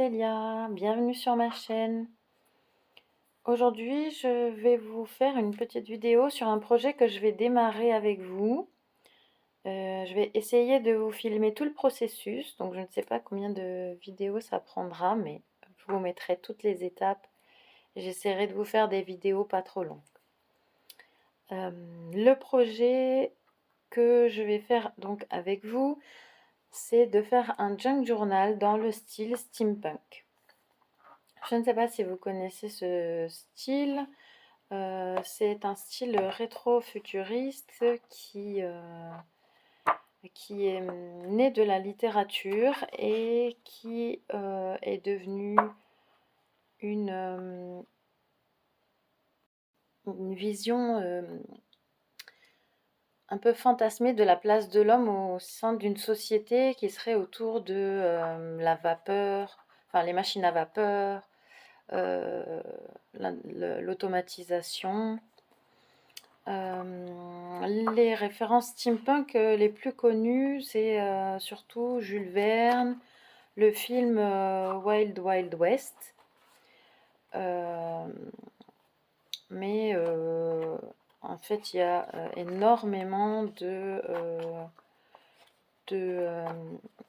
Célia, bienvenue sur ma chaîne. Aujourd'hui, je vais vous faire une petite vidéo sur un projet que je vais démarrer avec vous. Je vais essayer de vous filmer tout le processus, donc je ne sais pas combien de vidéos ça prendra, mais je vous mettrai toutes les étapes et j'essaierai de vous faire des vidéos pas trop longues. Le projet que je vais faire donc avec vous, c'est de faire un junk journal dans le style steampunk. Je ne sais pas si vous connaissez ce style. C'est un style rétro-futuriste qui est né de la littérature et qui est devenu une vision un peu fantasmée de la place de l'homme au sein d'une société qui serait autour de la vapeur, enfin les machines à vapeur, l'automatisation. Les références steampunk les plus connues, c'est surtout Jules Verne, le film Wild Wild West. Mais en fait, il y a énormément de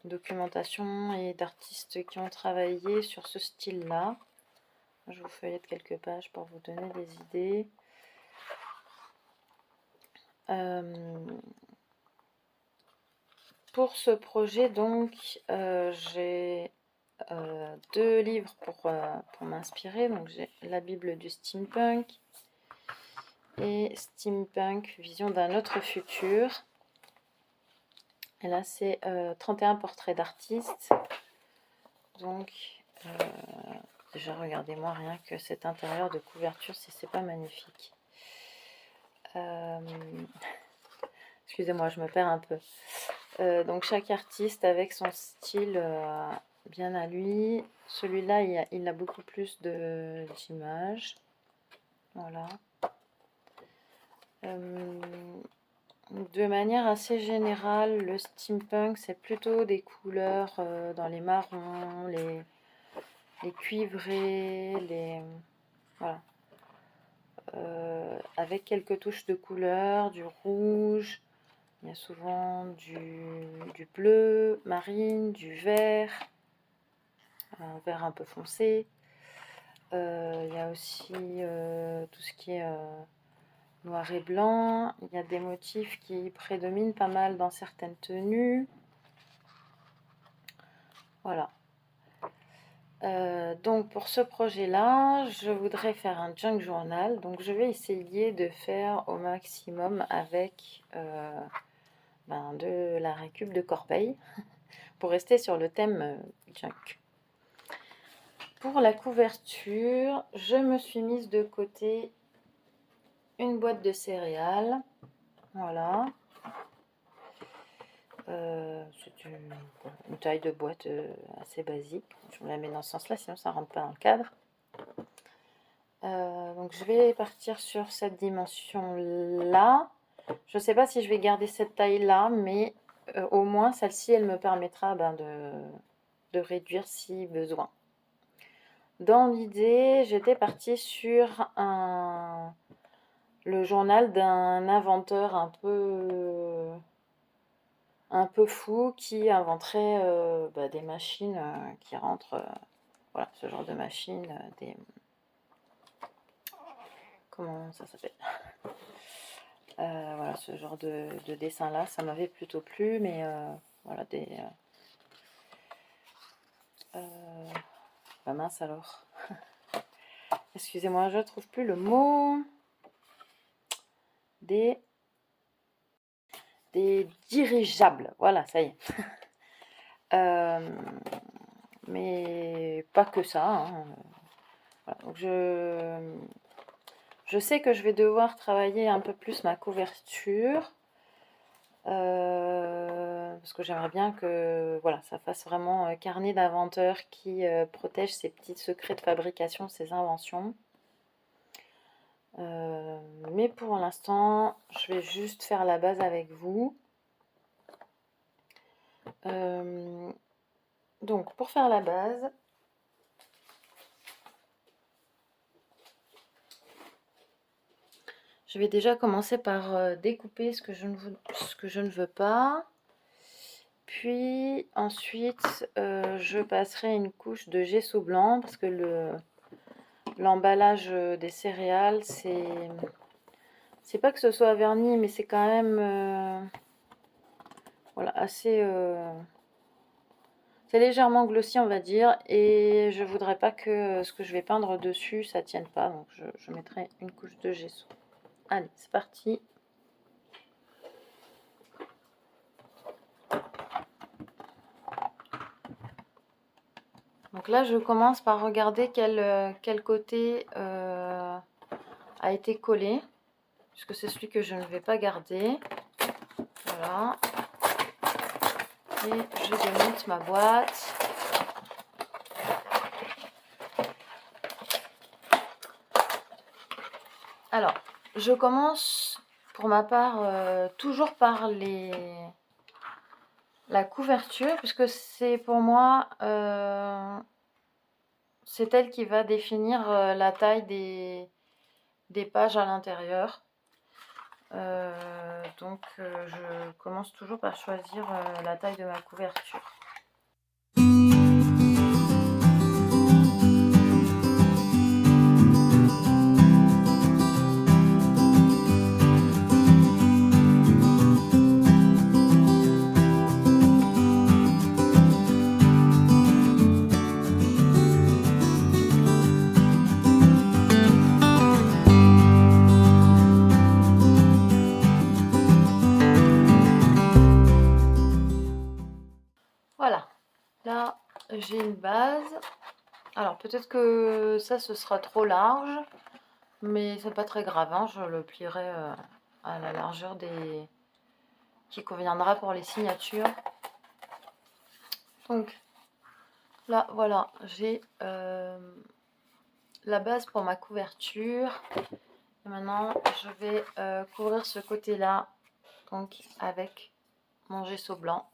documentation et d'artistes qui ont travaillé sur ce style-là. Je vous feuillette quelques pages pour vous donner des idées. Pour ce projet, donc, j'ai deux livres pour m'inspirer. Donc, j'ai la Bible du steampunk et Steampunk, vision d'un autre futur. Et là, c'est 31 portraits d'artistes. Donc, déjà, regardez-moi rien que cet intérieur de couverture, si c'est pas magnifique. Excusez-moi, je me perds un peu. Donc chaque artiste avec son style bien à lui. Celui-là, il a beaucoup plus d'images. Voilà. De manière assez générale, le steampunk, c'est plutôt des couleurs dans les marrons, les cuivrés, voilà. Avec quelques touches de couleurs, du rouge. Il y a souvent du bleu marine, du vert, un vert un peu foncé. Il y a aussi tout ce qui est noir et blanc. Il y a des motifs qui prédominent pas mal dans certaines tenues. Voilà. Donc pour ce projet-là, je voudrais faire un junk journal. Donc je vais essayer de faire au maximum avec de la récup de Corbeil pour rester sur le thème junk. Pour la couverture, je me suis mise de côté une boîte de céréales. Voilà. C'est une taille de boîte assez basique. Je me la mets dans ce sens-là, sinon ça ne rentre pas dans le cadre. Donc je vais partir sur cette dimension-là. Je ne sais pas si je vais garder cette taille-là, mais au moins celle-ci, elle me permettra de réduire si besoin. Dans l'idée, j'étais partie sur le journal d'un inventeur un peu fou qui inventerait des machines qui rentrent, voilà, ce genre de machines, comment ça s'appelle, voilà, ce genre de dessin là, ça m'avait plutôt plu, mais voilà, bah mince alors, excusez-moi, je ne trouve plus le mot, des dirigeables, voilà, ça y est. Mais pas que ça, hein. Voilà, donc je sais que je vais devoir travailler un peu plus ma couverture parce que j'aimerais bien que voilà, ça fasse vraiment carnet d'inventeur qui protège ses petits secrets de fabrication, ses inventions. Mais pour l'instant, je vais juste faire la base avec vous. Donc pour faire la base, Je vais déjà commencer par découper ce que je ne veux pas. Puis ensuite, je passerai une couche de gesso blanc parce que l'emballage des céréales, c'est pas que ce soit verni, mais c'est quand même voilà, assez... c'est légèrement glossy, on va dire, et je voudrais pas que ce que je vais peindre dessus, ça tienne pas, donc je mettrai une couche de gesso. Allez, c'est parti. Donc là, je commence par regarder quel côté a été collé, puisque c'est celui que je ne vais pas garder. Voilà. Et je démonte ma boîte. Alors, je commence pour ma part toujours par la couverture, puisque c'est pour moi, c'est elle qui va définir la taille des pages à l'intérieur. Donc je commence toujours par choisir la taille de ma couverture. Voilà, là j'ai une base. Alors peut-être que ça ce sera trop large, mais c'est pas très grave, hein, je le plierai à la largeur qui conviendra pour les signatures. Donc là voilà, j'ai la base pour ma couverture. Et maintenant je vais couvrir ce côté là donc avec mon gesso blanc.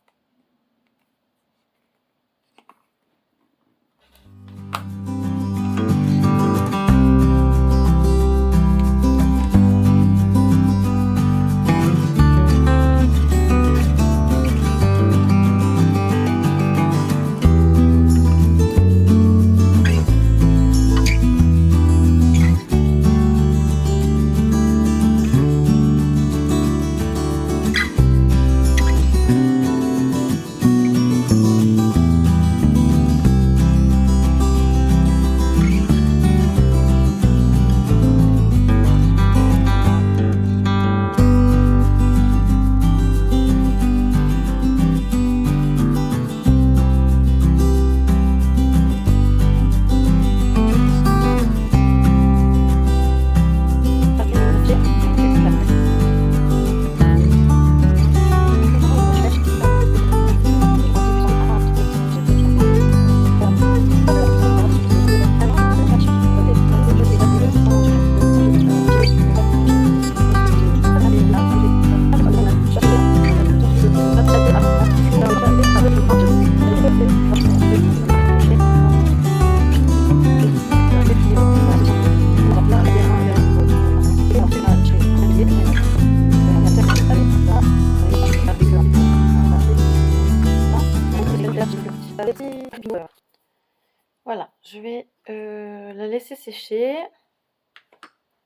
Voilà, je vais la laisser sécher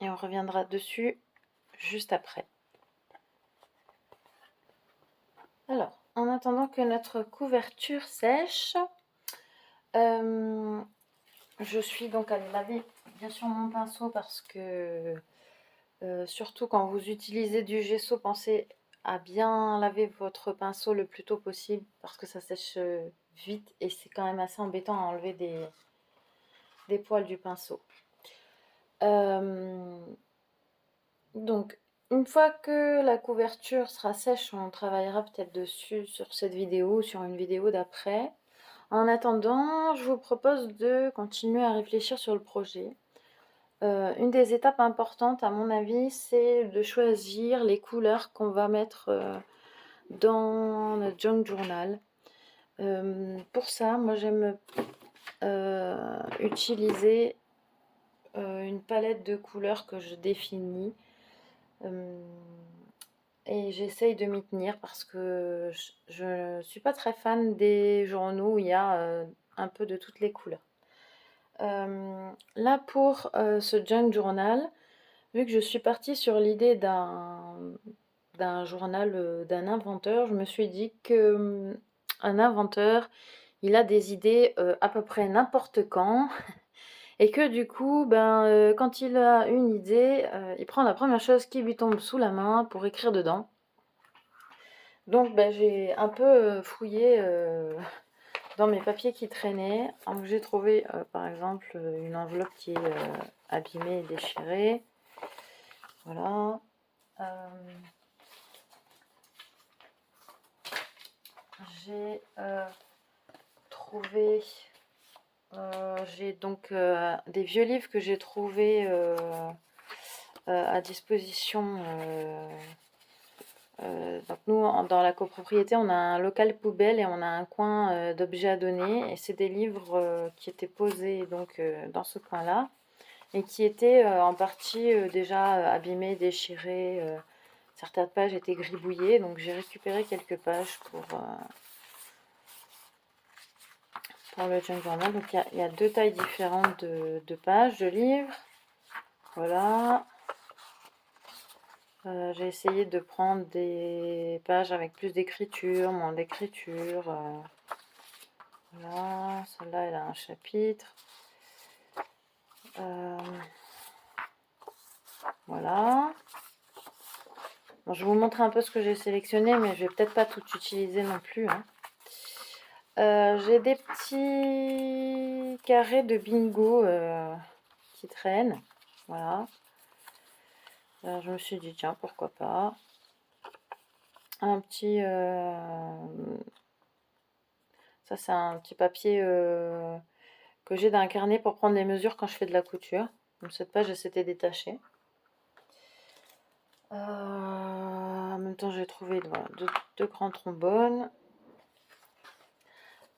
et on reviendra dessus juste après. Alors, en attendant que notre couverture sèche, je suis donc allée laver bien sûr mon pinceau parce que surtout quand vous utilisez du gesso, pensez à bien laver votre pinceau le plus tôt possible parce que ça sèche vite et c'est quand même assez embêtant à enlever des poils du pinceau. Donc une fois que la couverture sera sèche, on travaillera peut-être dessus sur cette vidéo ou sur une vidéo d'après. En attendant, je vous propose de continuer à réfléchir sur le projet. Une des étapes importantes à mon avis, c'est de choisir les couleurs qu'on va mettre dans notre junk journal. Pour ça, moi j'aime utiliser une palette de couleurs que je définis. Et j'essaye de m'y tenir parce que je ne suis pas très fan des journaux où il y a un peu de toutes les couleurs. Là, pour ce junk journal, vu que je suis partie sur l'idée d'un journal d'un inventeur, je me suis dit que un inventeur, il a des idées à peu près n'importe quand, et que du coup, quand il a une idée, il prend la première chose qui lui tombe sous la main pour écrire dedans. Donc j'ai un peu fouillé dans mes papiers qui traînaient. Donc j'ai trouvé par exemple une enveloppe qui est abîmée et déchirée. Voilà. J'ai trouvé... j'ai donc des vieux livres que j'ai trouvés à disposition. Donc nous, dans la copropriété, on a un local poubelle et on a un coin d'objets à donner. Et c'est des livres qui étaient posés donc, dans ce coin-là et qui étaient en partie déjà abîmés, déchirés. Certaines pages étaient gribouillées. Donc j'ai récupéré quelques pages pour le junk journal. Donc il y a deux tailles différentes de pages, de livres. Voilà. J'ai essayé de prendre des pages avec plus d'écriture, moins d'écriture. Voilà, celle-là, elle a un chapitre. Voilà. Bon, je vais vous montrer un peu ce que j'ai sélectionné, mais je vais peut-être pas tout utiliser non plus, hein. J'ai des petits carrés de bingo qui traînent. Voilà. Alors, je me suis dit, tiens, pourquoi pas. Un petit... ça, c'est un petit papier que j'ai d'un carnet pour prendre les mesures quand je fais de la couture. Donc, cette page, elle s'était détachée. En même temps, j'ai trouvé voilà, deux grands trombones.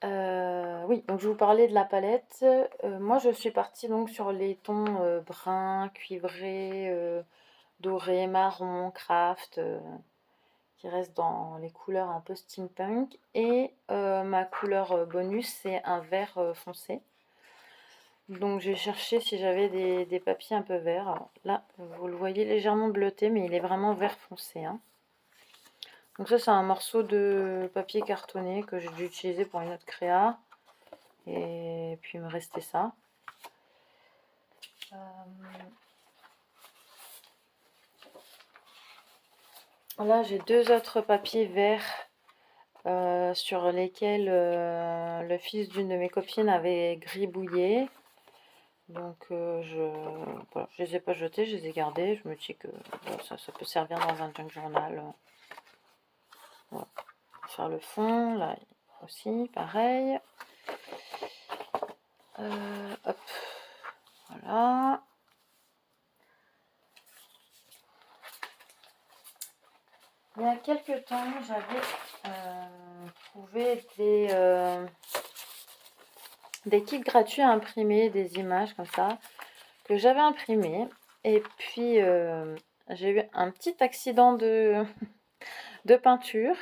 Oui, donc je vous parlais de la palette. Moi, je suis partie donc sur les tons brun, cuivré, doré, marron, craft, qui restent dans les couleurs un peu steampunk. Et ma couleur bonus, c'est un vert foncé. Donc j'ai cherché si j'avais des papiers un peu verts. Alors, là, vous le voyez légèrement bleuté, mais il est vraiment vert foncé, hein. Donc ça, c'est un morceau de papier cartonné que j'ai dû utiliser pour une autre créa. Et puis il me restait ça. Là, j'ai deux autres papiers verts sur lesquels le fils d'une de mes copines avait gribouillé. Donc voilà, je les ai pas jetés, je les ai gardés. Je me dis que bon, ça peut servir dans un junk journal. Voilà. Faire le fond, là aussi, pareil. Hop, voilà. Il y a quelques temps, j'avais trouvé des kits gratuits à imprimer, des images comme ça, que j'avais imprimées. Et puis, j'ai eu un petit accident de peinture.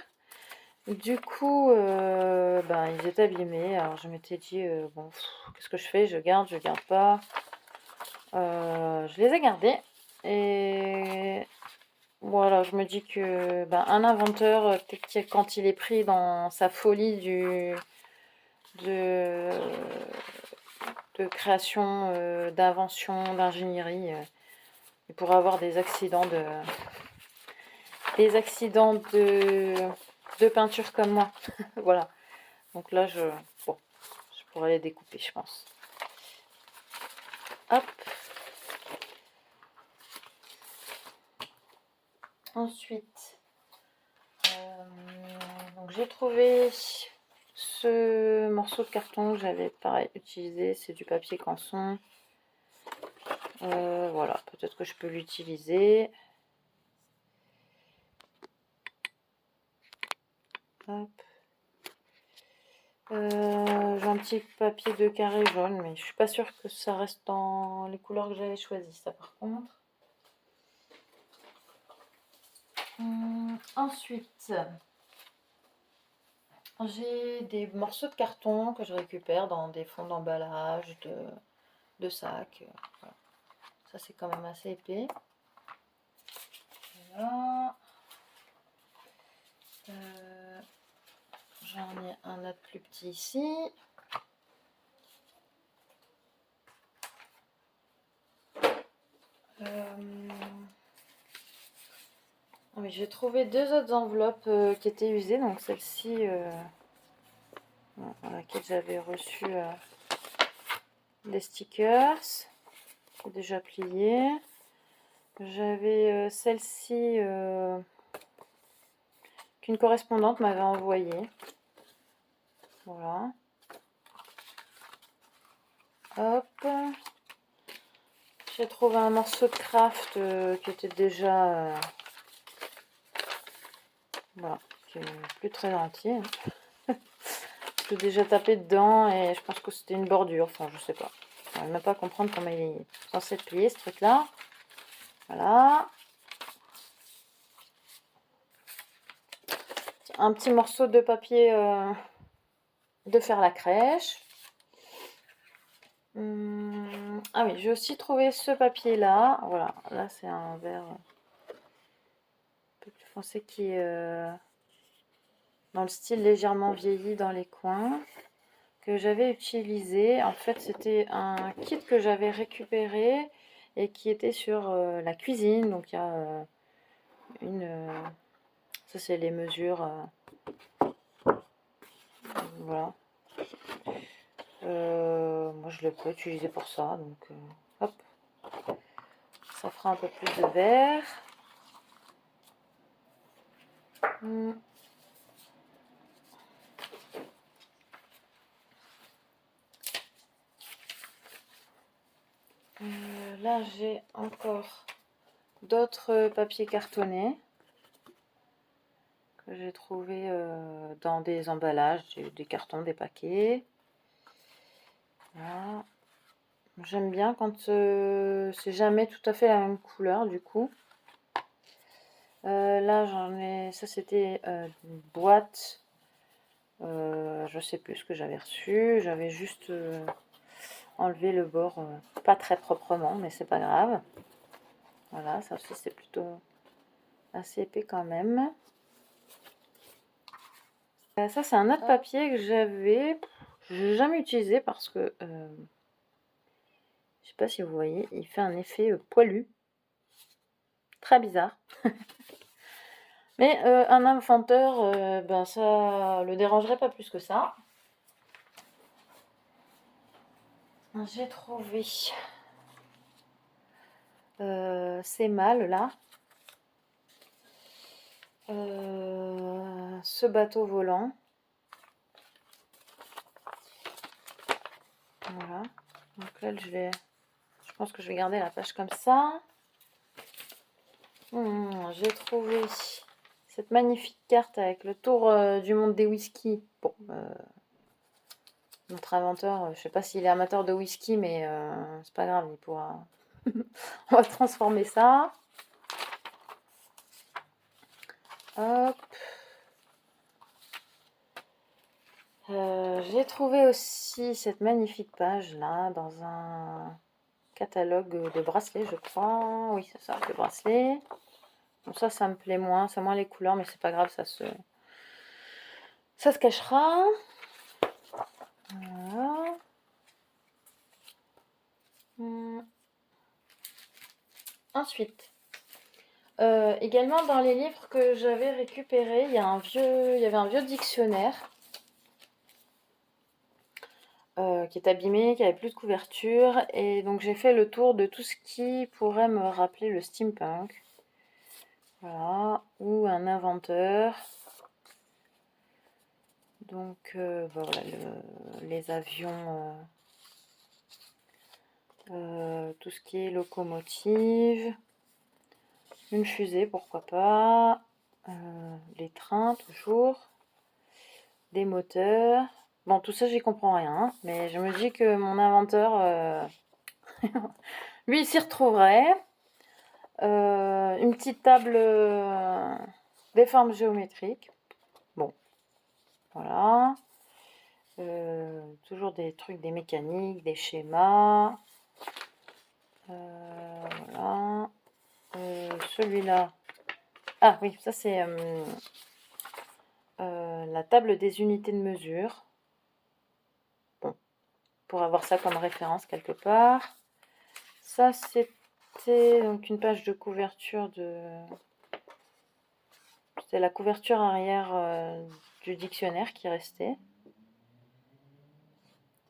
Du coup, ils étaient abîmés. Alors, je m'étais dit, bon, qu'est-ce que je fais? Je garde pas. Je les ai gardés. Et voilà, je me dis que un inventeur, peut-être quand il est pris dans sa folie de création, d'invention, d'ingénierie, il pourrait avoir des accidents de peinture comme moi. Voilà. Donc là, je pourrais les découper, je pense. Hop. Ensuite, donc j'ai trouvé ce morceau de carton que j'avais pareil utilisé, c'est du papier canson. Voilà, peut-être que je peux l'utiliser. Hop. J'ai un petit papier de carré jaune, mais je suis pas sûre que ça reste dans les couleurs que j'avais choisies, ça par contre. Ensuite, j'ai des morceaux de carton que je récupère dans des fonds d'emballage, de sacs. Voilà. Ça, c'est quand même assez épais. Voilà. J'en ai un autre plus petit ici. Oui, j'ai trouvé deux autres enveloppes qui étaient usées. Donc celle-ci, dans laquelle j'avais reçu des stickers déjà pliés. J'avais celle-ci qu'une correspondante m'avait envoyée. Voilà. Hop. J'ai trouvé un morceau de craft qui était déjà... voilà, qui est plus très entier. J'ai déjà tapé dedans et je pense que c'était une bordure. Enfin, je sais pas. Je ne même pas comprendre comment il est censé être plié, ce truc-là. Voilà. Un petit morceau de papier de faire la crèche. Ah oui, j'ai aussi trouvé ce papier-là. Voilà, là c'est un vert un peu plus foncé qui est dans le style légèrement vieilli dans les coins, que j'avais utilisé. En fait, c'était un kit que j'avais récupéré et qui était sur la cuisine. Donc il y a ça c'est les mesures. Voilà. Moi je l'ai pas utilisé pour ça, donc hop. Ça fera un peu plus de vert. Là, j'ai encore d'autres papiers cartonnés que j'ai trouvé dans des emballages, des cartons, des paquets. Voilà. J'aime bien quand c'est jamais tout à fait la même couleur du coup. Là, j'en ai. Ça, c'était une boîte. Je sais plus ce que j'avais reçu. J'avais juste enlevé le bord pas très proprement, mais c'est pas grave. Voilà, ça aussi c'est plutôt assez épais quand même. Ça c'est un autre papier que j'avais jamais utilisé parce que je sais pas si vous voyez, il fait un effet poilu, très bizarre. Mais un inventeur, ben ça le dérangerait pas plus que ça. J'ai trouvé ces malles là. Ce bateau volant. Voilà. Donc là, je pense que je vais garder la page comme ça. J'ai trouvé cette magnifique carte avec le tour du monde des whisky. Bon, notre inventeur, je sais pas s'il est amateur de whisky, mais c'est pas grave, il pourra. On va transformer ça. Hop. J'ai trouvé aussi cette magnifique page là dans un catalogue de bracelets, je crois. Oui, c'est ça, de bracelets. Bon, ça me plaît moins, c'est moins les couleurs, mais c'est pas grave, ça se cachera. Voilà. Ensuite, également dans les livres que j'avais récupérés, il y avait un vieux dictionnaire qui est abîmé, qui avait plus de couverture, et donc j'ai fait le tour de tout ce qui pourrait me rappeler le steampunk. Voilà, ou un inventeur. Donc voilà, les avions, tout ce qui est locomotive, une fusée, pourquoi pas, les trains toujours, des moteurs. Bon, tout ça, j'y comprends rien, hein, mais je me dis que mon inventeur, lui, il s'y retrouverait. Une petite table des formes géométriques. Bon, voilà. Toujours des trucs, des mécaniques, des schémas. Voilà. Celui-là. Ah oui, ça c'est la table des unités de mesure. Bon, pour avoir ça comme référence quelque part. Ça c'était donc une page de couverture c'est la couverture arrière du dictionnaire qui restait.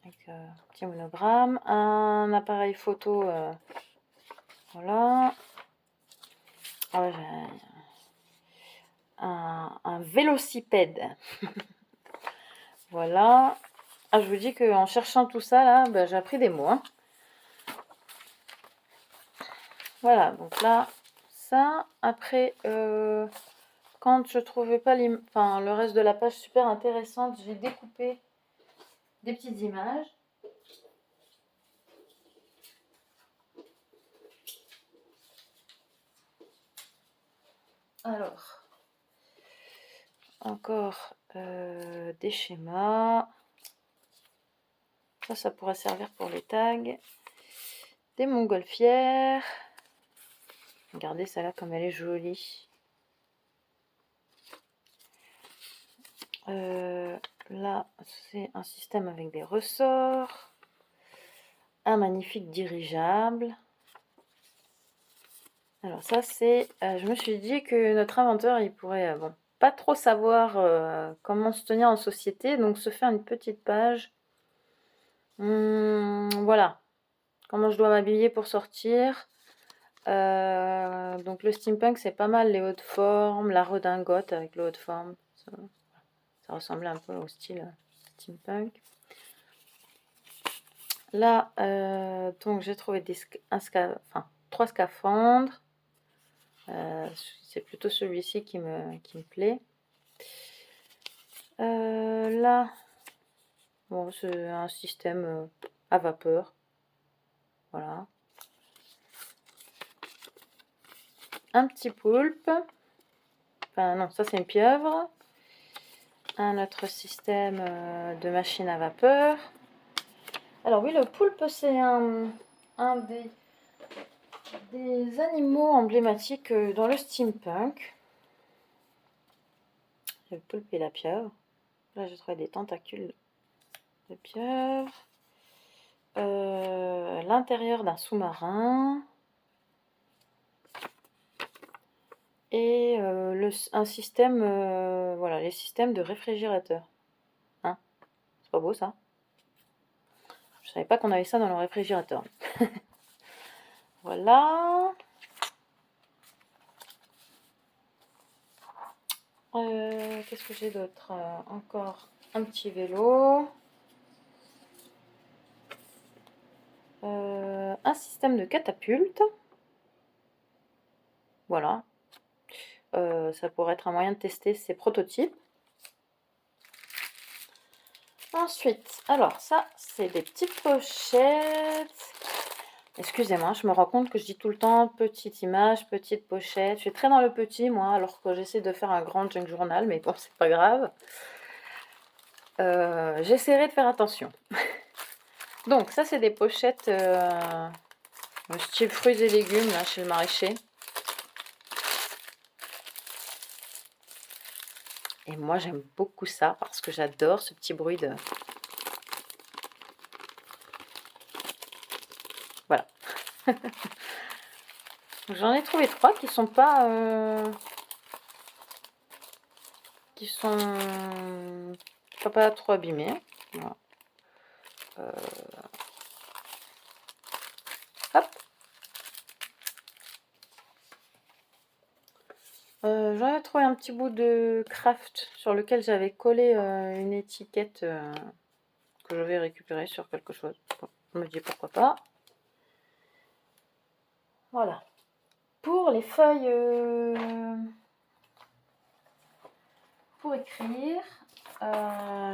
Avec un petit monogramme, un appareil photo, voilà. Ah ouais, un vélocipède. Voilà. Ah, je vous dis qu'en cherchant tout ça, là, bah, j'ai appris des mots. Hein. Voilà, donc là, ça. Après, quand je trouvais pas le reste de la page super intéressante, j'ai découpé des petites images. Alors, encore des schémas. Ça pourrait servir pour les tags. Des montgolfières. Regardez celle-là comme elle est jolie. Là, c'est un système avec des ressorts. Un magnifique dirigeable. Alors ça, c'est... je me suis dit que notre inventeur, il pourrait bon, pas trop savoir comment se tenir en société, donc se faire une petite page. Voilà. Comment je dois m'habiller pour sortir. Donc le steampunk, c'est pas mal les hautes formes, la redingote avec les hautes formes. Ça ressemblait un peu au style steampunk. Là, donc j'ai trouvé 3 scaphandres. C'est plutôt celui-ci qui me plaît. Là, bon, c'est un système à vapeur. Voilà. Un petit poulpe. Enfin non, ça c'est une pieuvre. Un autre système de machine à vapeur. Alors oui, le poulpe, c'est un des animaux emblématiques dans le steampunk. Le poulpe et la pieuvre. Là, j'ai trouvé des tentacules de pieuvre. L'intérieur d'un sous-marin. Et un système, voilà, les systèmes de réfrigérateur. Hein, c'est pas beau ça? Je savais pas qu'on avait ça dans le réfrigérateur. Voilà. Qu'est-ce que j'ai d'autre? Encore un petit vélo. Un système de catapulte. Voilà. Ça pourrait être un moyen de tester ces prototypes. Ensuite, alors ça, c'est des petites pochettes. Excusez-moi, je me rends compte que je dis tout le temps petite image, petite pochette. Je suis très dans le petit, moi, alors que j'essaie de faire un grand junk journal, mais bon, c'est pas grave. J'essaierai de faire attention. Donc, ça, c'est des pochettes style fruits et légumes, là, chez le maraîcher. Et moi, j'aime beaucoup ça, parce que j'adore ce petit bruit de... Voilà. J'en ai trouvé 3 qui sont pas... qui sont pas trop abîmés. Voilà. Hop. J'en ai trouvé un petit bout de craft sur lequel j'avais collé une étiquette que je vais récupérer sur quelque chose. Bon, je me dis pourquoi pas. Voilà. Pour les feuilles pour écrire,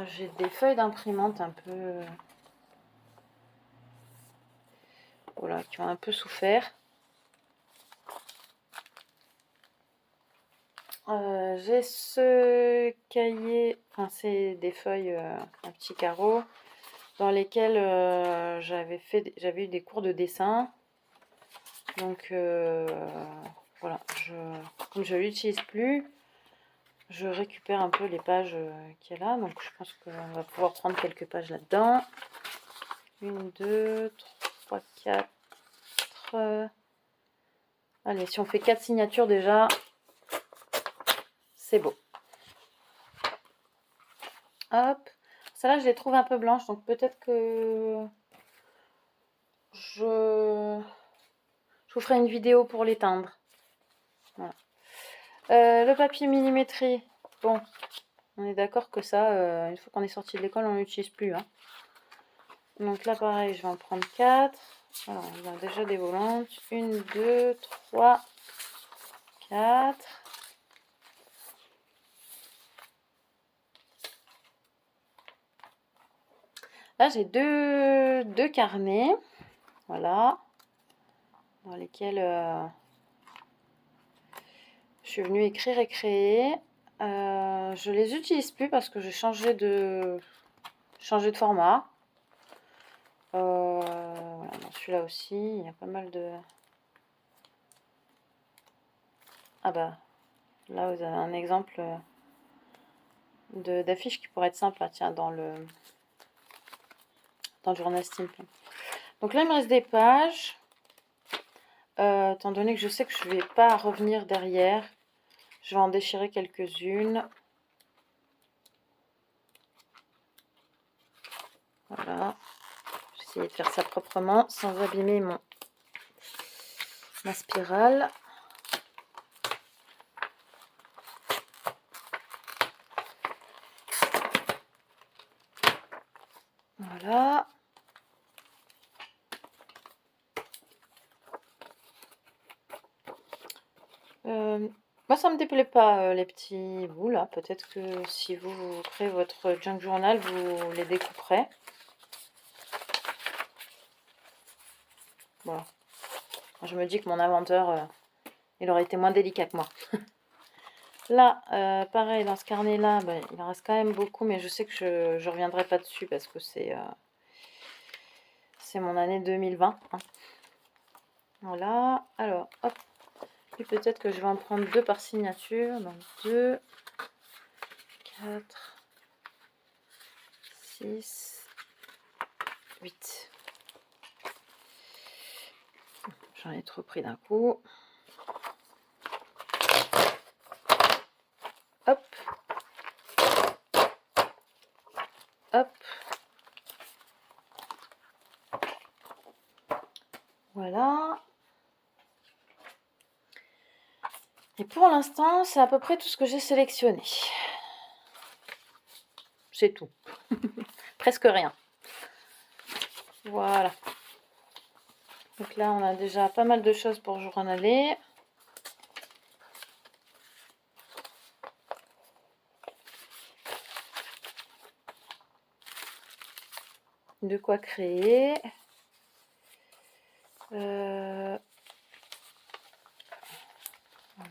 j'ai des feuilles d'imprimante un peu... voilà, qui ont un peu souffert. J'ai ce cahier, enfin c'est des feuilles à petits carreaux dans lesquelles j'avais eu des cours de dessin. Donc voilà, comme je ne l'utilise plus, je récupère un peu les pages qu'il y a là. Donc je pense qu'on va pouvoir prendre quelques pages là-dedans. 1, 2, 3, 4. Allez, si on fait 4 signatures déjà, c'est beau. Hop. Celle-là, je les trouve un peu blanches, donc peut-être que je vous ferai une vidéo pour les teindre. Voilà. Le papier millimétré, bon, on est d'accord que ça, une fois qu'on est sorti de l'école, on n'utilise plus. Hein. Donc là, pareil, je vais en prendre 4. Alors, il y a déjà des volantes. 1, 2, 3, 4. Là, j'ai deux carnets. Voilà. Dans lesquels je suis venue écrire et créer. Je les utilise plus parce que j'ai changé de format. Voilà, celui-là aussi, il y a pas mal de... Ah bah, là vous avez un exemple d'affiche qui pourrait être sympa, tiens, dans le journal Steampunk. Donc là, il me reste des pages. Étant donné que je sais que je ne vais pas revenir derrière, je vais en déchirer quelques-unes. Voilà. J'ai essayé de faire ça proprement, sans abîmer ma spirale. Voilà. Moi, ça me déplaît pas, les petits bouts, là. Peut-être que si vous créez votre junk journal, vous les découperez. Voilà. Je me dis que mon inventeur, il aurait été moins délicat que moi. Là, pareil, dans ce carnet-là, bah, il en reste quand même beaucoup, mais je sais que je ne reviendrai pas dessus parce que c'est mon année 2020. Hein. Voilà. Alors, hop. Et peut-être que je vais en prendre 2 par signature. Donc 2, 4, 6, 8. J'en ai trop pris d'un coup. Hop. Hop. Voilà. Et pour l'instant, c'est à peu près tout ce que j'ai sélectionné. C'est tout. Presque rien. Voilà. Donc là, on a déjà pas mal de choses pour journaler. De quoi créer.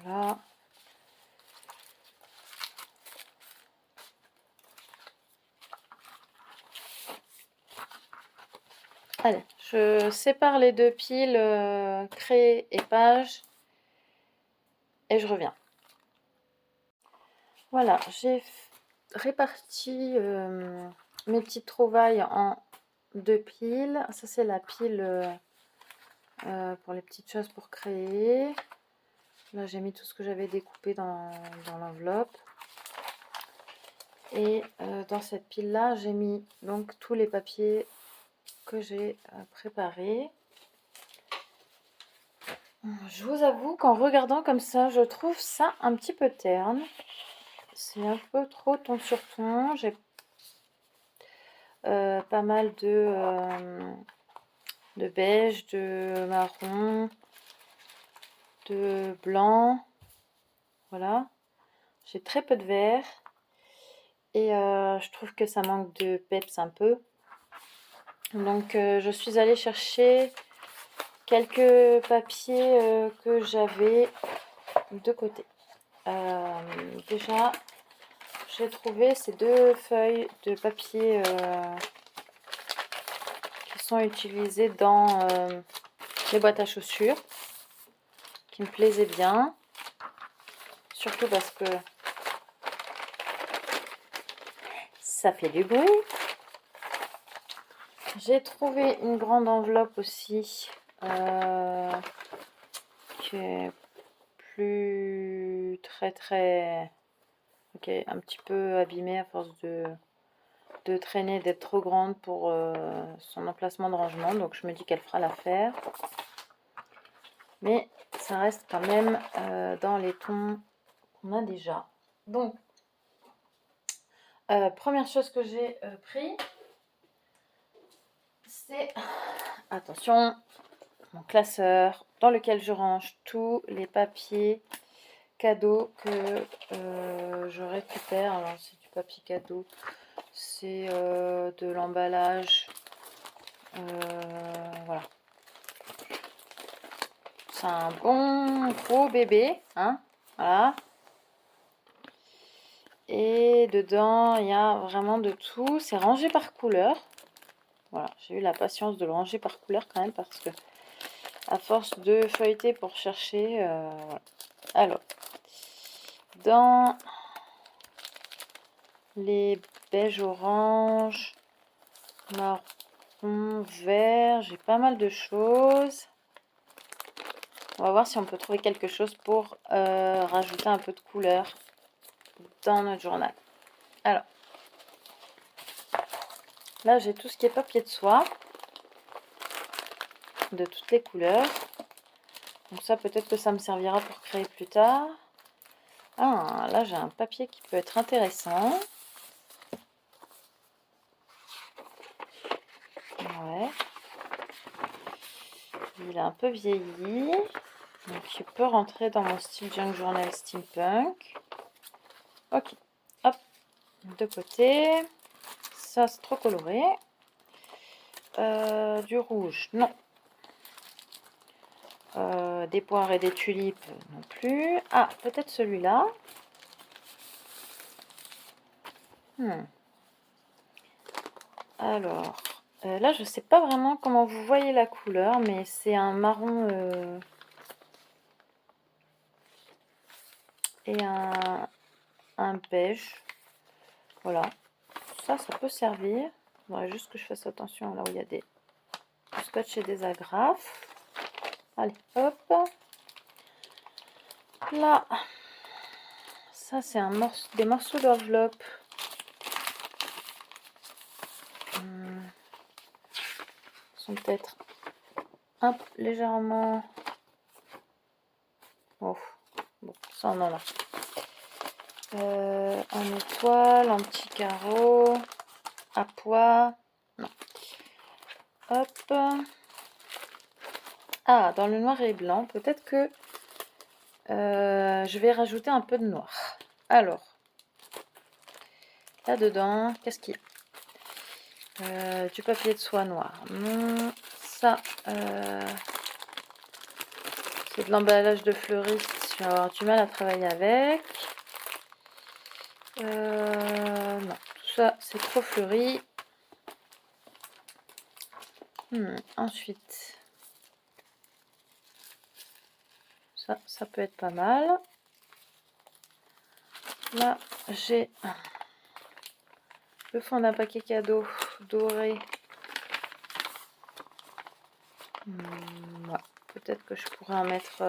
Voilà. Allez, je sépare les 2 piles créer et page et je reviens. Voilà, j'ai réparti mes petites trouvailles en 2 piles. Ça, c'est la pile pour les petites choses pour créer. Là, j'ai mis tout ce que j'avais découpé dans l'enveloppe. Et dans cette pile-là, j'ai mis donc tous les papiers que j'ai préparés. Je vous avoue qu'en regardant comme ça, je trouve ça un petit peu terne. C'est un peu trop ton sur ton. J'ai pas mal de beige, de marron, de blanc. Voilà. J'ai très peu de vert. Et je trouve que ça manque de peps un peu. Donc je suis allée chercher quelques papiers que j'avais de côté. déjà, j'ai trouvé ces 2 feuilles de papier qui sont utilisées dans les boîtes à chaussures, qui me plaisaient bien, surtout parce que ça fait du bruit. J'ai trouvé une grande enveloppe aussi qui est plus très ok, un petit peu abîmée à force de traîner, d'être trop grande pour son emplacement de rangement, donc je me dis qu'elle fera l'affaire, mais ça reste quand même dans les tons qu'on a déjà. Donc première chose que j'ai pris, c'est, attention, mon classeur dans lequel je range tous les papiers cadeaux que je récupère. Alors c'est du papier cadeau, c'est de l'emballage, voilà, c'est un bon gros bébé, hein, voilà. Et dedans il y a vraiment de tout, c'est rangé par couleur. Voilà, j'ai eu la patience de le ranger par couleur quand même, parce que à force de feuilleter pour chercher, voilà. Alors, dans les beiges orange, marron, vert, j'ai pas mal de choses. On va voir si on peut trouver quelque chose pour rajouter un peu de couleur dans notre journal. Alors, là j'ai tout ce qui est papier de soie, de toutes les couleurs. Donc ça, peut-être que ça me servira pour créer plus tard. Ah, là j'ai un papier qui peut être intéressant. Ouais. Il est un peu vieilli. Donc il peut rentrer dans mon style Junk Journal Steampunk. Ok. Hop. De côté. Ça c'est trop coloré. Du rouge, non. Des poires et des tulipes, non plus. Ah, peut-être celui-là. Alors, là, je sais pas vraiment comment vous voyez la couleur, mais c'est un marron et un beige. Voilà. Ça peut servir. Il faudrait juste que je fasse attention là où il y a du scotch et des agrafes. Allez, hop. Là, ça c'est des morceaux d'enveloppe. Sont peut-être légèrement... Oh, bon, ça on en a. En étoile, en petit carreau, à pois. Non. Hop. Ah, dans le noir et blanc, peut-être que je vais rajouter un peu de noir. Alors, là-dedans, qu'est-ce qu'il y a? Du papier de soie noir. Non, ça, c'est de l'emballage de fleuriste. Je vais avoir du mal à travailler avec. Non, tout ça, c'est trop fleuri. Ensuite, ça peut être pas mal. Là, j'ai le fond d'un paquet cadeau doré. Ouais, peut-être que je pourrais en mettre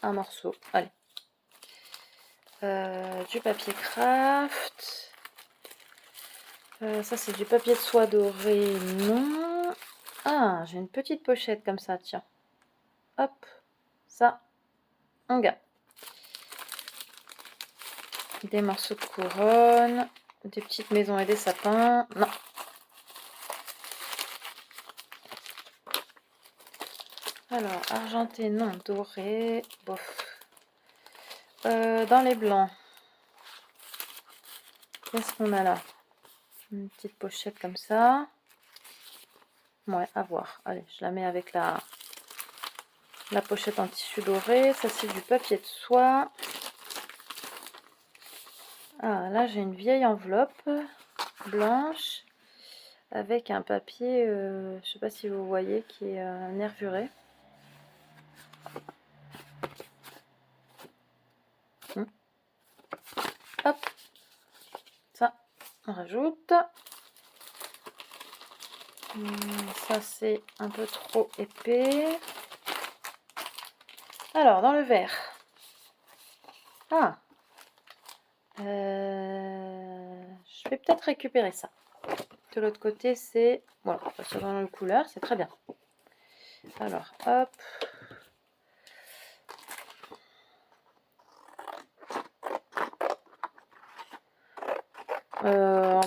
un morceau. Allez. Du papier craft. Ça, c'est du papier de soie doré. Non. Ah, j'ai une petite pochette comme ça, tiens. Hop. Ça, on garde. Des morceaux de couronne. Des petites maisons et des sapins. Non. Alors, argenté, non. Doré, bof. Dans les blancs, qu'est-ce qu'on a là? Une petite pochette comme ça. Ouais, à voir. Allez, je la mets avec la La pochette en tissu doré. Ça, c'est du papier de soie. Ah, là, j'ai une vieille enveloppe blanche avec un papier, je sais pas si vous voyez, qui est nervuré. Hop, ça, on rajoute. Ça, c'est un peu trop épais. Alors, dans le verre. Ah, je vais peut-être récupérer ça. De l'autre côté, c'est... Voilà, ça dans la couleur, c'est très bien. Alors, hop.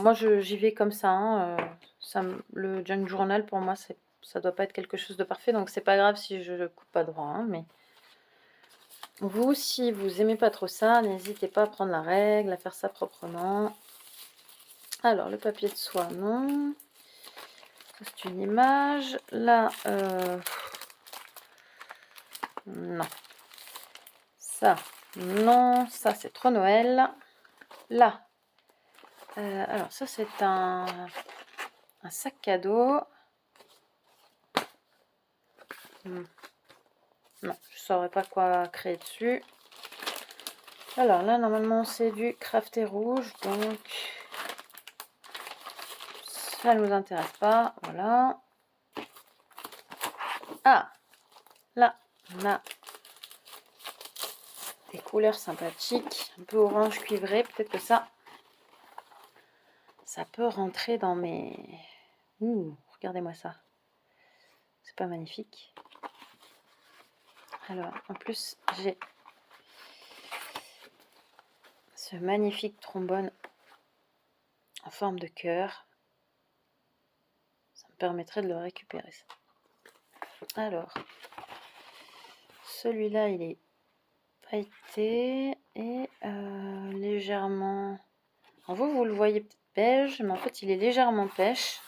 Moi, j'y vais comme ça, hein. Le junk journal, pour moi, ça doit pas être quelque chose de parfait. Donc, c'est pas grave si je le coupe pas droit. Hein, mais vous, si vous aimez pas trop ça, n'hésitez pas à prendre la règle, à faire ça proprement. Alors, le papier de soie, non. C'est une image. Là, non. Ça, non. Ça, c'est trop Noël. Là, alors ça, c'est un sac cadeau. Non, je ne saurais pas quoi créer dessus. Alors là, normalement, c'est du crafté rouge. Donc, ça ne nous intéresse pas. Voilà. Ah, là, on a des couleurs sympathiques. Un peu orange cuivré. Peut-être que ça peut rentrer dans mes... Ouh, regardez-moi ça. C'est pas magnifique. Alors, en plus, j'ai ce magnifique trombone en forme de cœur. Ça me permettrait de le récupérer. Alors, celui-là, il est pailleté et légèrement... Alors vous le voyez peut-être beige, mais en fait, il est légèrement pêche.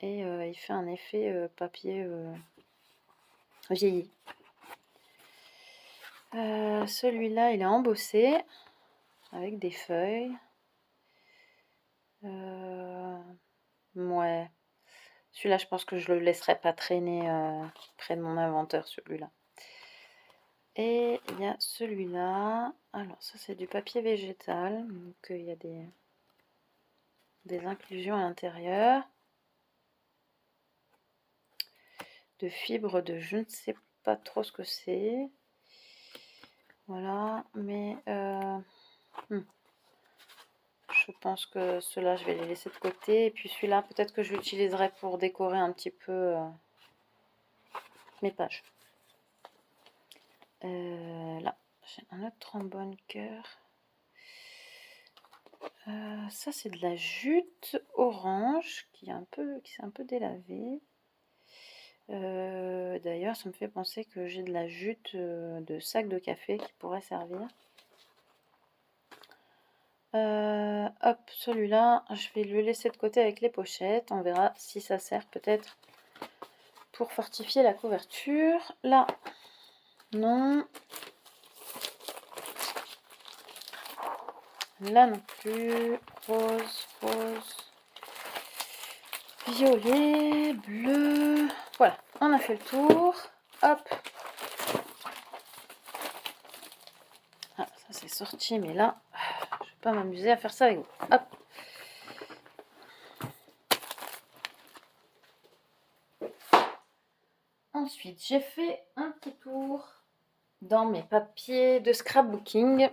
Et il fait un effet papier vieilli. Celui-là, il est embossé avec des feuilles. Ouais. Celui-là, je pense que je le laisserai pas traîner près de mon inventeur, celui-là. Et il y a celui-là. Alors, ça, c'est du papier végétal. Donc, il y a des inclusions à l'intérieur. De fibres de je ne sais pas trop ce que c'est. Voilà, mais je pense que ceux-là, je vais les laisser de côté. Et puis celui-là, peut-être que je l'utiliserai pour décorer un petit peu mes pages. Là, j'ai un autre trombone cœur. Ça, c'est de la jute orange qui s'est un peu délavée. D'ailleurs, ça me fait penser que j'ai de la jute de sac de café qui pourrait servir. Hop, celui-là, je vais le laisser de côté avec les pochettes. On verra si ça sert peut-être pour fortifier la couverture. Là, non. Là non plus. Rose, violet, bleu. Voilà, on a fait le tour. Hop. Ah, ça c'est sorti, mais là, je vais pas m'amuser à faire ça avec vous. Hop. Ensuite, j'ai fait un petit tour dans mes papiers de scrapbooking.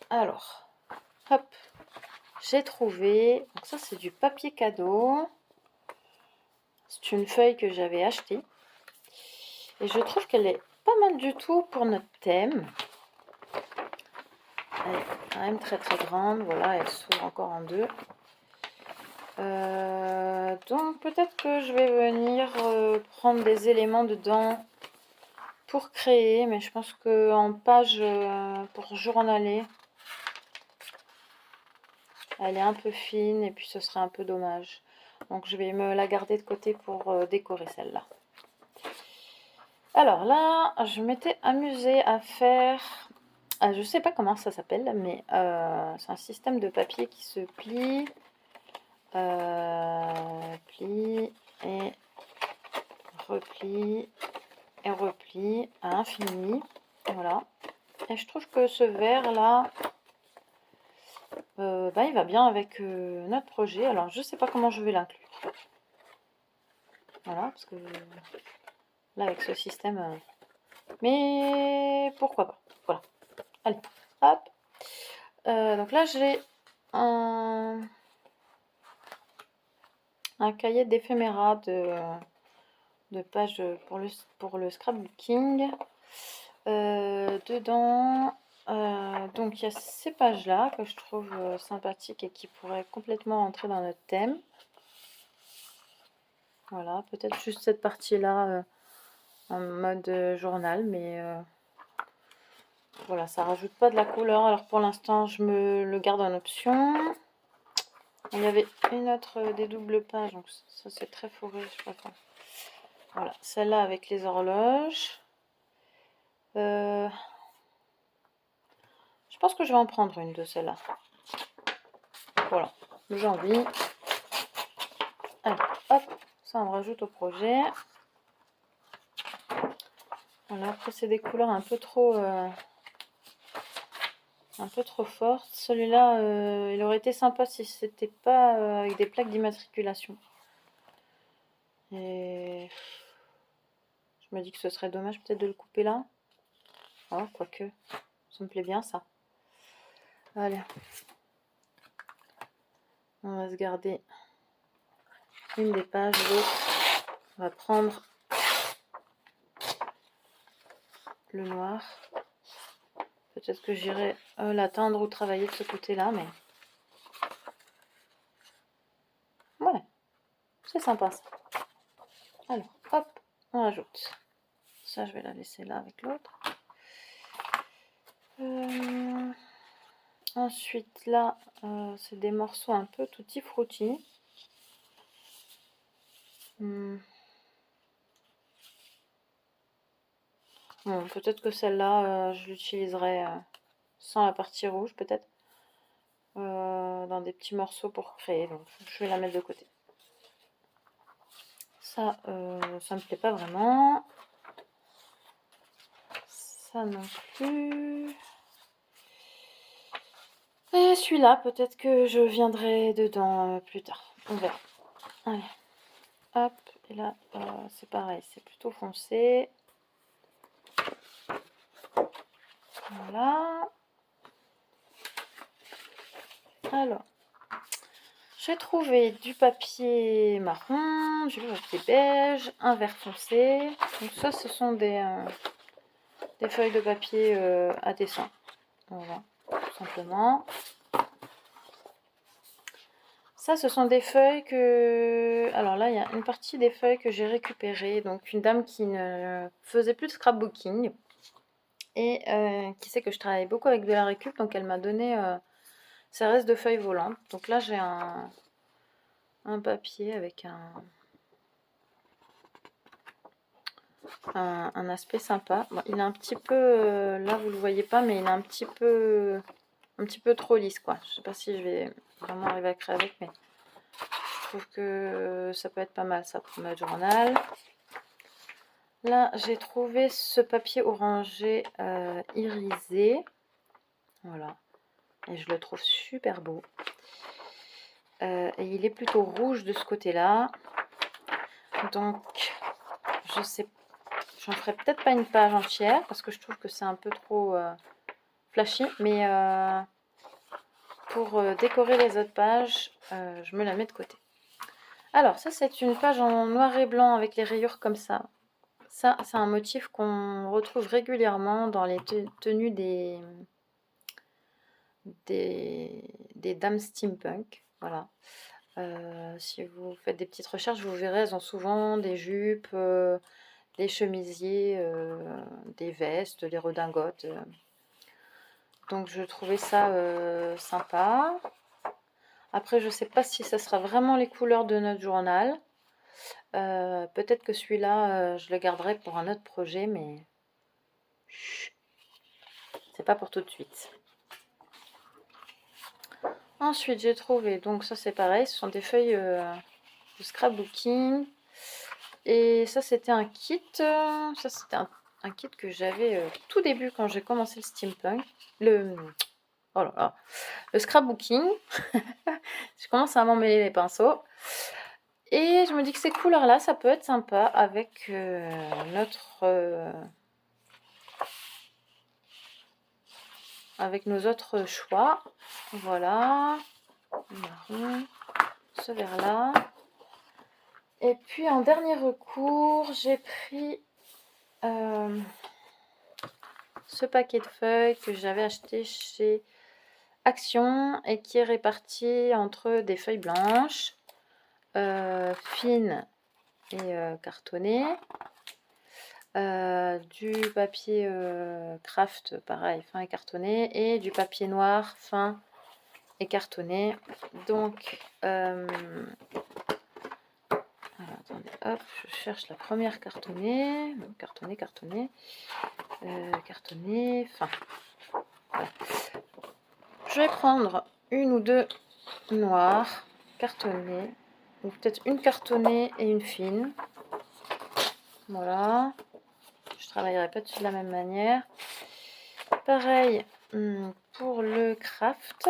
Alors, hop, j'ai trouvé, donc ça c'est du papier cadeau. C'est une feuille que j'avais achetée. Et je trouve qu'elle est pas mal du tout pour notre thème. Elle est quand même très très grande, voilà, elle s'ouvre encore en deux. Donc peut-être que je vais venir prendre des éléments dedans pour créer, mais je pense qu'en page pour journaler, Elle est un peu fine et puis ce serait un peu dommage. Donc je vais me la garder de côté pour décorer celle-là. Alors là, je m'étais amusée à faire... je sais pas comment ça s'appelle, mais c'est un système de papier qui se plie. Plie et replie et replie à l'infini. Voilà. Et je trouve que ce vert là, il va bien avec notre projet. Alors je sais pas comment je vais l'inclure. Voilà, parce que là avec ce système, mais pourquoi pas. Voilà. Allez, hop. Donc là j'ai un cahier d'éphéméra de pages pour le scrapbooking. Dedans, donc il y a ces pages-là que je trouve sympathiques et qui pourraient complètement entrer dans notre thème. Voilà, peut-être juste cette partie-là en mode journal, mais voilà, ça rajoute pas de la couleur. Alors pour l'instant, je me le garde en option. Il y avait une autre des doubles pages, donc ça c'est très fourré, je préfère. Voilà, celle-là avec les horloges. Je pense que je vais en prendre une de celles-là. Voilà, j'ai envie. Allez, hop, ça on rajoute au projet. Voilà, après c'est des couleurs un peu trop fortes. Celui-là, il aurait été sympa si c'était pas avec des plaques d'immatriculation. Et je me dis que ce serait dommage peut-être de le couper là. Ah, quoique, ça me plaît bien ça. Allez, on va se garder une des pages, l'autre. On va prendre le noir. Peut-être que j'irai l'atteindre ou travailler de ce côté-là, mais ouais, c'est sympa ça. Alors, hop, on rajoute. Ça, je vais la laisser là avec l'autre. Ensuite, là, c'est des morceaux un peu tutti frutti. Bon, peut-être que celle-là, je l'utiliserai sans la partie rouge, peut-être. Dans des petits morceaux pour créer. Donc, je vais la mettre de côté. Ça, ça me plaît pas vraiment. Ça non plus. Et celui-là, peut-être que je viendrai dedans plus tard. On verra. Allez. Hop. Et là, c'est pareil. C'est plutôt foncé. Voilà. Alors. J'ai trouvé du papier marron, du papier beige, un vert foncé. Donc ça, ce sont des feuilles de papier à dessin. Voilà, tout simplement. Ça, ce sont des feuilles que... Alors là, il y a une partie des feuilles que j'ai récupérées. Donc une dame qui ne faisait plus de scrapbooking et qui sait que je travaille beaucoup avec de la récup. Donc elle m'a donné ses restes de feuilles volantes. Donc là, j'ai un papier avec un aspect sympa. Bon, il est un petit peu... là, vous le voyez pas, mais il est un petit peu trop lisse, quoi. Je sais pas si je vais vraiment arriver à créer avec, mais... Je trouve que ça peut être pas mal ça pour notre journal. Là, j'ai trouvé ce papier orangé irisé. Voilà. Et je le trouve super beau. Et il est plutôt rouge de ce côté-là. Donc, je sais, j'en ferai peut-être pas une page entière parce que je trouve que c'est un peu trop flashy. Mais pour décorer les autres pages, je me la mets de côté. Alors, ça, c'est une page en noir et blanc avec les rayures comme ça. Ça, c'est un motif qu'on retrouve régulièrement dans les tenues des dames steampunk. Voilà. Si vous faites des petites recherches, vous verrez, elles ont souvent des jupes, des chemisiers, des vestes, des redingotes. Donc, je trouvais ça sympa. Après, je sais pas si ça sera vraiment les couleurs de notre journal. Peut-être que celui-là, je le garderai pour un autre projet, mais c'est pas pour tout de suite. Ensuite, j'ai trouvé, donc ça c'est pareil, ce sont des feuilles de scrapbooking. Et ça, c'était un kit. Ça, c'était un kit que j'avais tout début quand j'ai commencé le steampunk. Oh là là, le scrapbooking. Je commence à m'emmêler les pinceaux. Et je me dis que ces couleurs-là, ça peut être sympa avec avec nos autres choix. Voilà. Marron. Ce vert-là. Et puis en dernier recours, j'ai pris ce paquet de feuilles que j'avais acheté chez Action et qui est réparti entre des feuilles blanches, fines et cartonnées, du papier craft pareil fin et cartonné et du papier noir fin et cartonné. Donc alors, attendez, hop, je cherche la première cartonnée, cartonné, fin. Voilà. Je vais prendre une ou deux noires cartonnées, ou peut-être une cartonnée et une fine. Voilà, je travaillerai pas dessus de la même manière. Pareil pour le craft.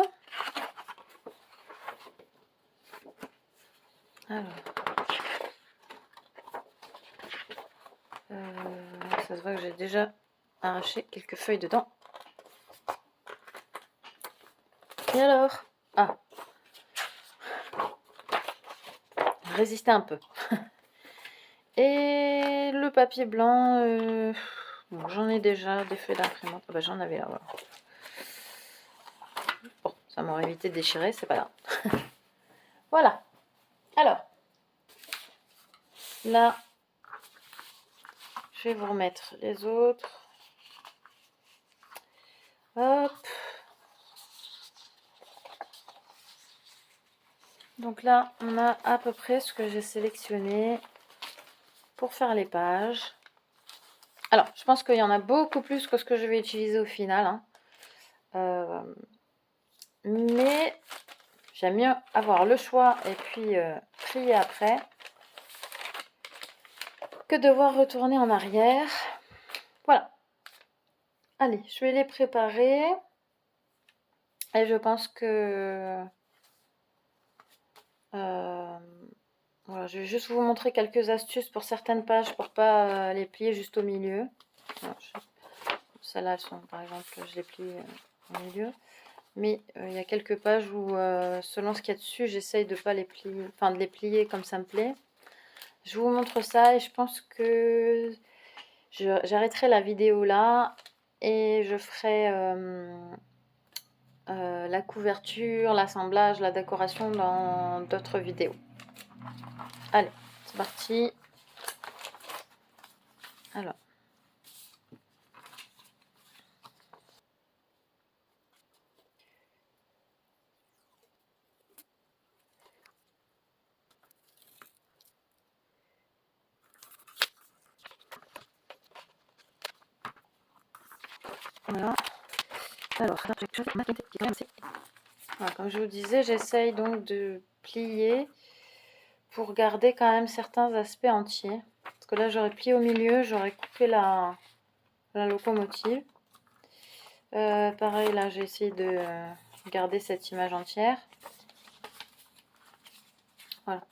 Alors, ça se voit que j'ai déjà arraché quelques feuilles dedans. Et alors, résister un peu. Et le papier blanc, bon, j'en ai déjà des feuilles d'imprimante. Bah, j'en avais là, voilà. Bon, ça m'aurait évité de déchirer, c'est pas grave. Voilà. Alors, là, je vais vous remettre les autres. Hop. Donc là, on a à peu près ce que j'ai sélectionné pour faire les pages. Alors, je pense qu'il y en a beaucoup plus que ce que je vais utiliser au final. Hein. Mais j'aime mieux avoir le choix et puis trier après que devoir retourner en arrière. Voilà. Allez, je vais les préparer. Et je pense que... voilà, je vais juste vous montrer quelques astuces pour certaines pages pour pas les plier juste au milieu. Celles-là, par exemple, je les plie au milieu. Mais il y a quelques pages où, selon ce qu'il y a dessus, j'essaye de pas les plier, enfin de les plier comme ça me plaît. Je vous montre ça et je pense que j'arrêterai la vidéo là et je ferai la couverture, l'assemblage, la décoration dans d'autres vidéos. Allez, c'est parti. Alors. Voilà. Alors, j'ai quelque chose qui est quand même assez... Voilà, comme je vous disais, j'essaye donc de plier pour garder quand même certains aspects entiers. Parce que là, j'aurais plié au milieu, j'aurais coupé la locomotive. Pareil, là, j'ai essayé de garder cette image entière. Voilà.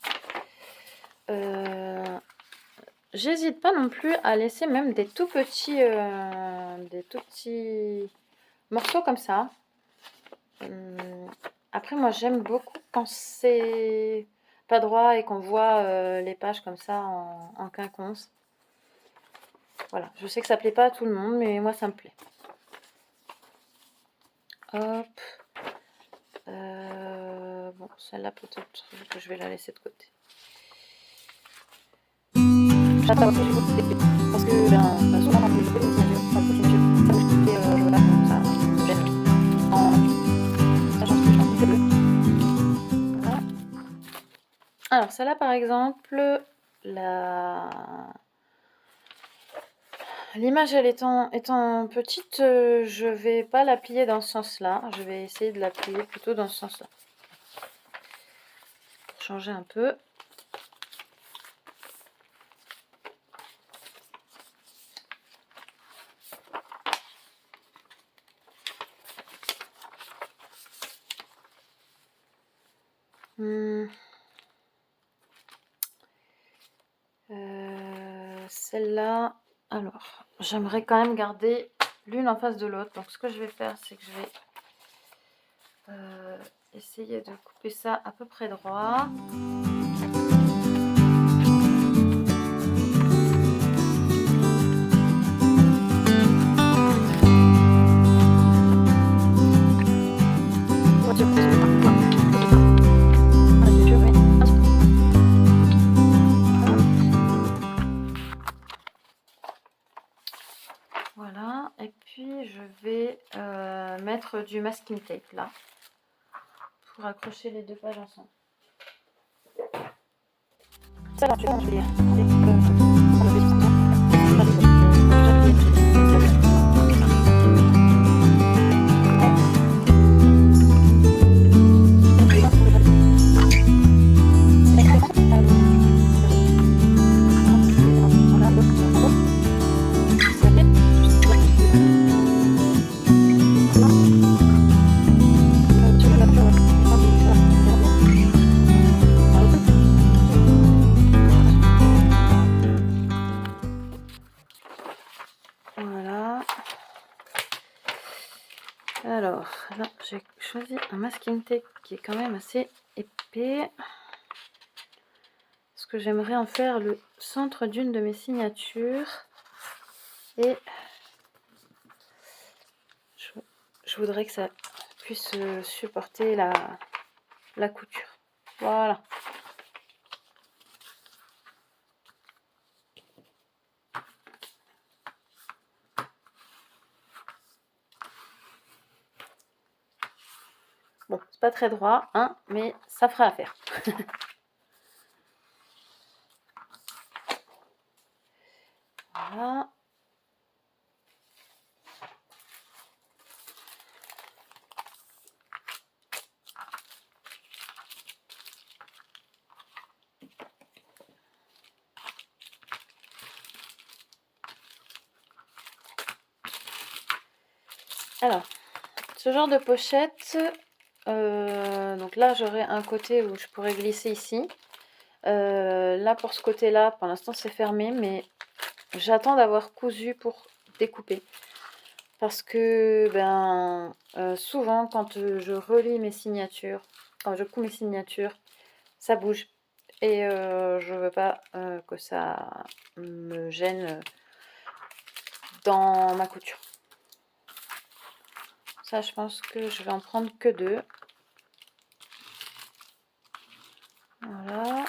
J'hésite pas non plus à laisser même des tout petits morceaux comme ça. Après, moi, j'aime beaucoup quand c'est pas droit et qu'on voit les pages comme ça en quinconce. Voilà, je sais que ça plaît pas à tout le monde, mais moi, ça me plaît. Hop. Bon, celle-là, peut-être que je vais la laisser de côté. J'attends que je vous dise parce que souvent quand je fais aussi ça bouge et voilà, ça me gêne en sachant que je suis un petit peu bleu. Alors, celle-là, par exemple, l'image, elle étant petite, je vais pas la plier dans ce sens-là. Je vais essayer de la plier plutôt dans ce sens-là. Pour changer un peu. Celle-là, alors, j'aimerais quand même garder l'une en face de l'autre. Donc, ce que je vais faire, c'est que je vais essayer de couper ça à peu près droit. Voilà, et puis je vais mettre du masking tape là pour accrocher les deux pages ensemble. Ça va, je vais lire. Voilà. Alors, là, j'ai choisi un masking tape qui est quand même assez épais. Parce que j'aimerais en faire le centre d'une de mes signatures. Et je voudrais que ça puisse supporter la couture. Voilà. Bon, c'est pas très droit, hein, mais ça fera l'affaire. Voilà. Alors, ce genre de pochette, donc là j'aurai un côté où je pourrais glisser ici. Là pour ce côté-là, pour l'instant c'est fermé, mais j'attends d'avoir cousu pour découper. Parce que souvent quand je relis mes signatures, quand je couds mes signatures, ça bouge. Et je veux pas que ça me gêne dans ma couture. Ça, je pense que je vais en prendre que 2. Voilà.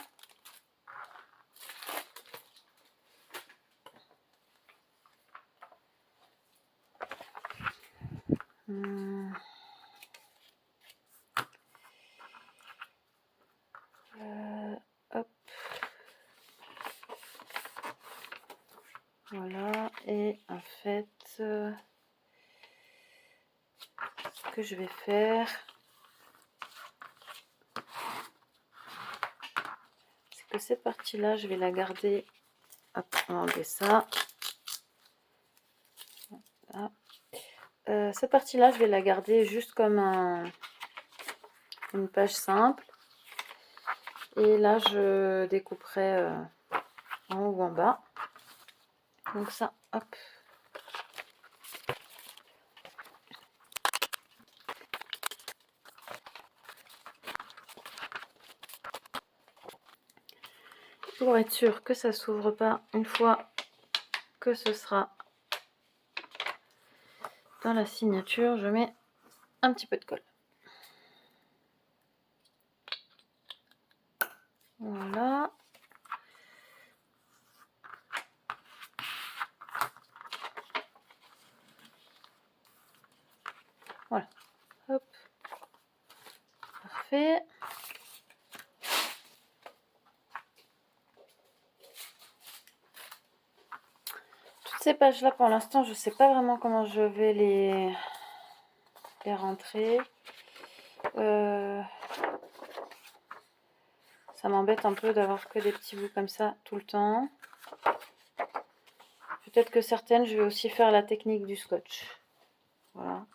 Hop. Voilà. Et en fait, ce que je vais faire, c'est que cette partie-là, je vais la garder. Hop, on va enlever ça. Voilà. Cette partie-là, je vais la garder juste comme une page simple. Et là, je découperai en haut ou en bas. Donc ça, hop. Pour être sûr que ça s'ouvre pas une fois que ce sera dans la signature, je mets un petit peu de colle. Voilà. Voilà. Hop. Parfait. ces pages-là, pour l'instant, je ne sais pas vraiment comment je vais les rentrer. Ça m'embête un peu d'avoir que des petits bouts comme ça tout le temps. Peut-être que certaines, je vais aussi faire la technique du scotch. Voilà.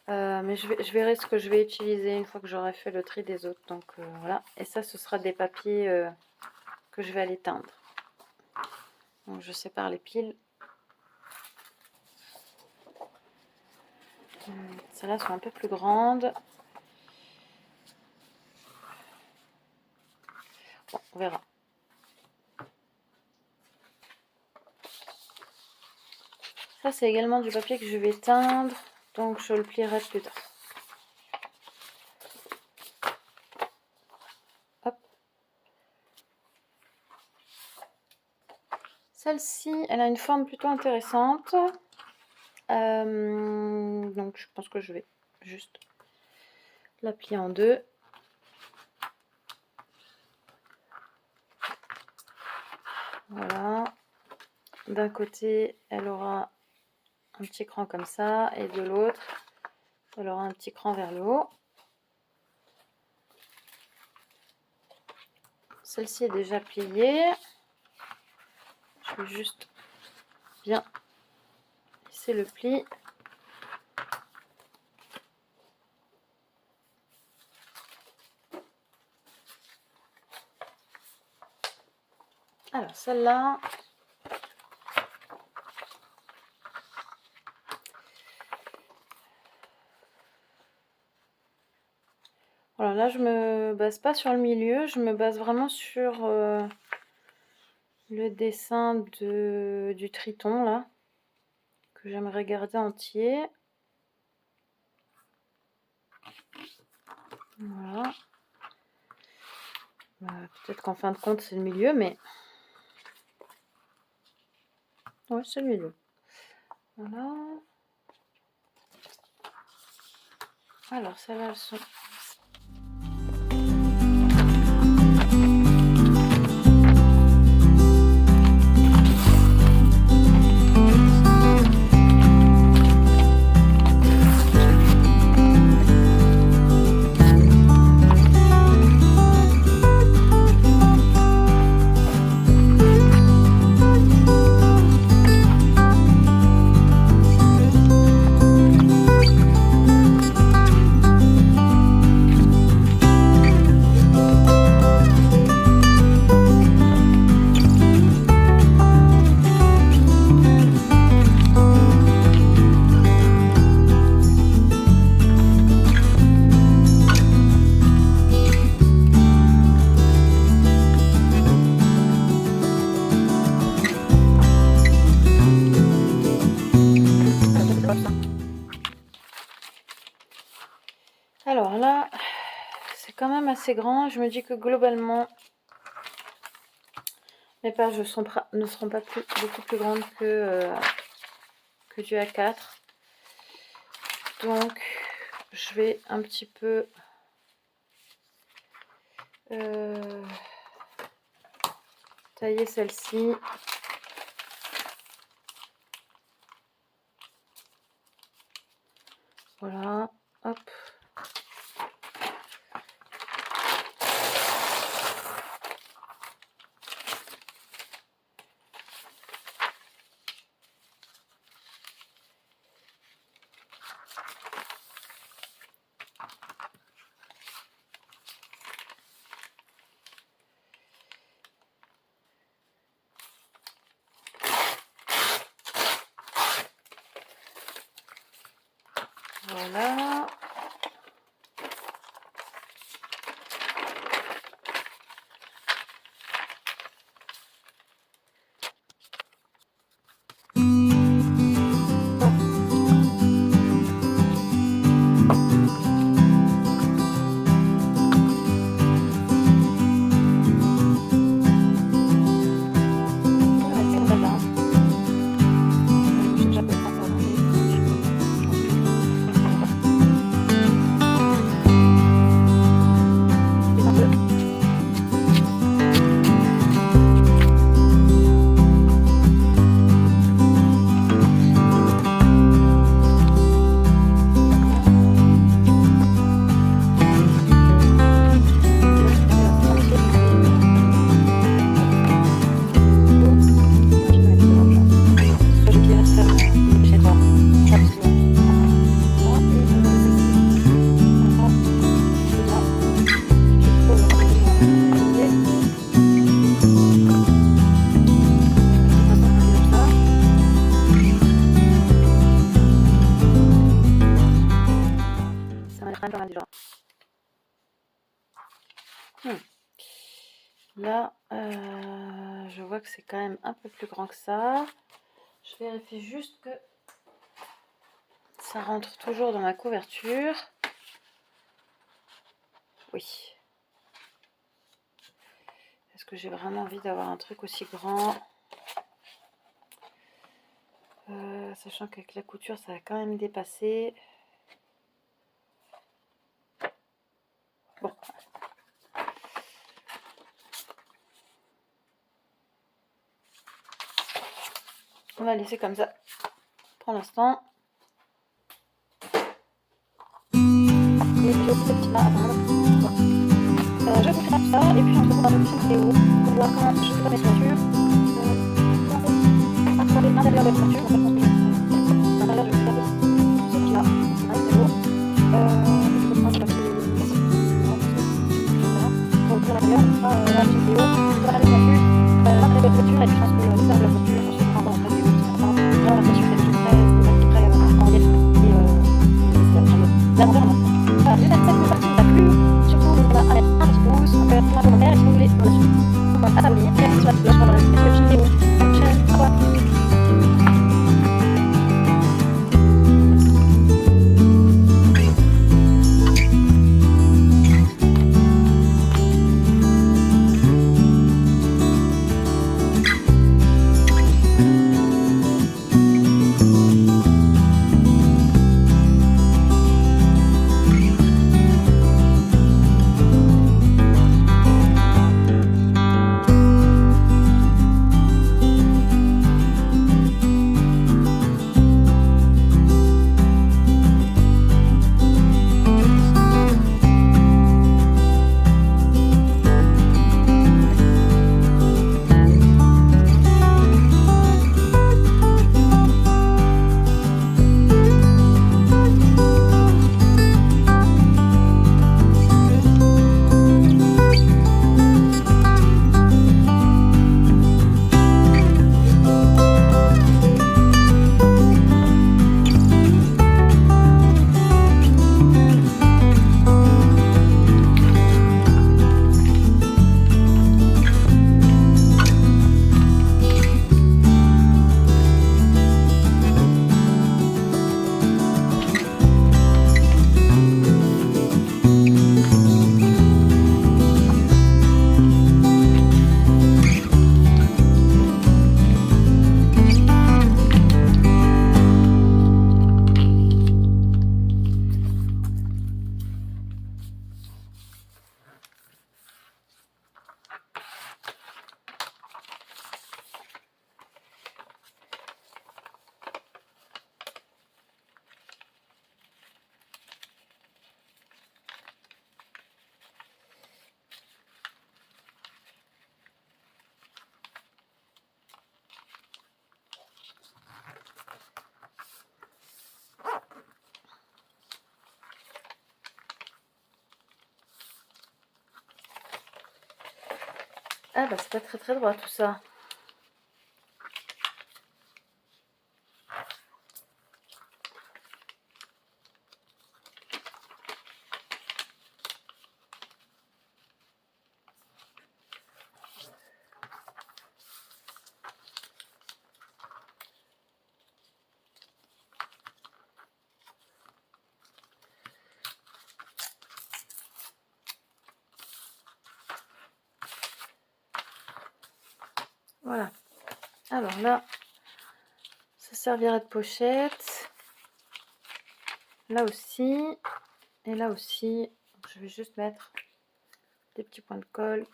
Mais je verrai ce que je vais utiliser une fois que j'aurai fait le tri des autres. Donc voilà. Et ça, ce sera des papiers que je vais aller teindre. Donc je sépare les piles. Celles-là sont un peu plus grandes. Bon, on verra. Ça, c'est également du papier que je vais teindre. Donc je le plierai plus tard. Hop. Celle-ci, elle a une forme plutôt intéressante. Donc je pense que je vais juste la plier en deux. Voilà. D'un côté, elle aura un petit cran comme ça, et de l'autre, elle aura un petit cran vers le haut. Celle-ci est déjà pliée. Je vais juste bien lisser le pli. Alors celle-là, voilà, là je me base pas sur le milieu, je me base vraiment sur le dessin du triton là, que j'aimerais garder entier. Voilà. Peut-être qu'en fin de compte c'est le milieu, mais ouais, c'est le milieu. Voilà. Alors celles-là, elles sont... Alors là, c'est quand même assez grand. Je me dis que globalement, mes pages ne seront pas beaucoup plus grandes que du A4. Donc, je vais un petit peu tailler celle-ci. Voilà, hop. Voilà. Là, je vois que c'est quand même un peu plus grand que ça. Je vérifie juste que ça rentre toujours dans ma couverture. Oui. Est-ce que j'ai vraiment envie d'avoir un truc aussi grand? Sachant qu'avec la couture, ça va quand même dépasser. Bon. On va laisser comme ça pour l'instant. Et puis au petit là, je vous fais tout ça et puis on se retrouve dans une prochaine vidéo pour voir comment je fais mes toitures. Pour l'intérieur de la toiture, en fait, l'intérieur, je fais un peu ce petit là, c'est beau. Je vais prendre un petit voilà. Donc pour l'intérieur, on fera la prochaine vidéo. On va aller dessus, l'intérieur de la toiture et puis je pense que l'intérieur de la toiture, on se retrouvera dans la vidéo qui sera vraiment la toiture est très en relief et la grandeur. Voilà, j'espère que cette partie vous a plu. Surtout, n'hésitez pas à mettre un petit pouce, un commentaire et si vous voulez, à s'abonner et à activer la cloche pour avoir la prochaine vidéo. À la prochaine, au revoir. Ah bah c'est pas très très droit tout ça. Voilà. Alors là, ça servira de pochette. Là aussi. Et là aussi. Je vais juste mettre des petits points de colle.